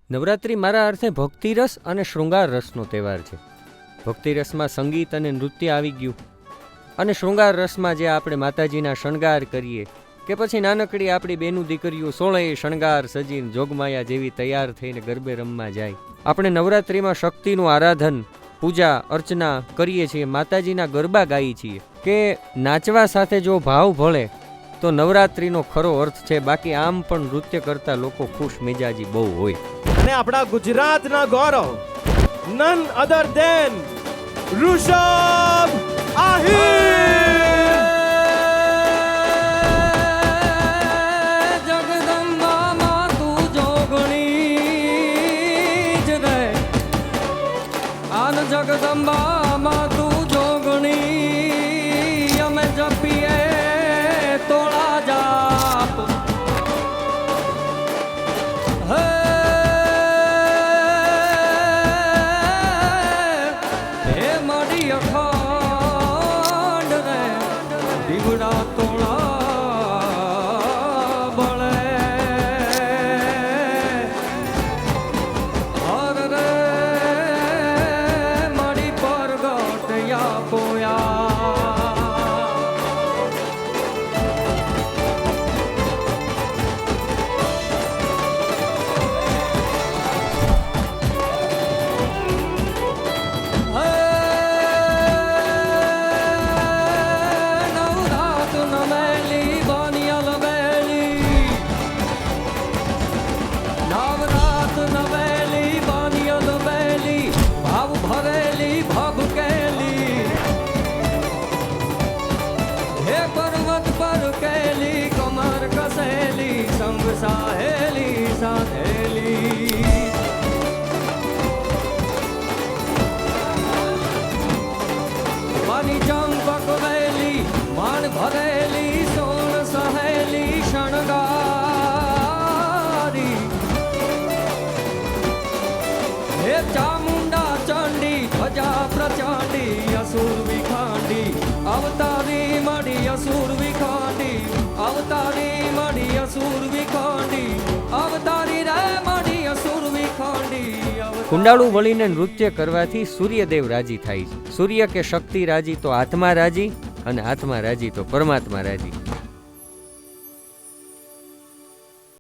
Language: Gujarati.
નવરાત્રિ મારા અર્થે ભક્તિરસ અને શૃંગાર રસનો તહેવાર છે. ભક્તિરસમાં સંગીત અને નૃત્ય આવી ગયું, અને શૃંગાર રસમાં જે આપણે માતાજીના શણગાર કરીએ કે પછી નાનકડી આપણી બેનું દીકરીઓ 16 શણગાર સજીને જોગમાયા જેવી તૈયાર થઈને ગરબે રમવા જાય. આપણે નવરાત્રિમાં શક્તિનું આરાધન, પૂજા અર્ચના કરીએ છીએ, માતાજીના ગરબા ગાઈએ છીએ કે નાચવા સાથે જો ભાવ ભળે તો નવરાત્રિનો ખરો અર્થ છે. બાકી આમ પણ નૃત્ય કરતા લોકો ખુશ મિજાજી બહુ હોય. અને આપણા ગુજરાતના ગૌરવ none other than Rishabh Ahir. Jagdamba માં તું જોગણી જ રે, આન જગદંબા માં તું જોગણી, અમે જપીએ તોળા જાપ. હે મારી અખંડ રે દીવડા તોળા બળે, હર રે મારી પરગટ પોયા. સાહેલી સાહેલી મારી ચંપક વેલી માન ભરેલી સોન સહેલી શણગારી. હે ચામુંડા ચંડી ધજા પ્રચંડી અસુર વિખાંડી, અવતારી મળી અસુર વિખાંડી, અવતારી મળી અસુર વિખાંડી, અવતારી રે મળી અસુર વિખાંડી. કુંડાળું વળીને નૃત્ય કરવાથી સૂર્યદેવ રાજી થાય છે. સૂર્ય કે શક્તિ રાજી તો આત્મા રાજી, અને આત્મા રાજી તો પરમાત્મા રાજી.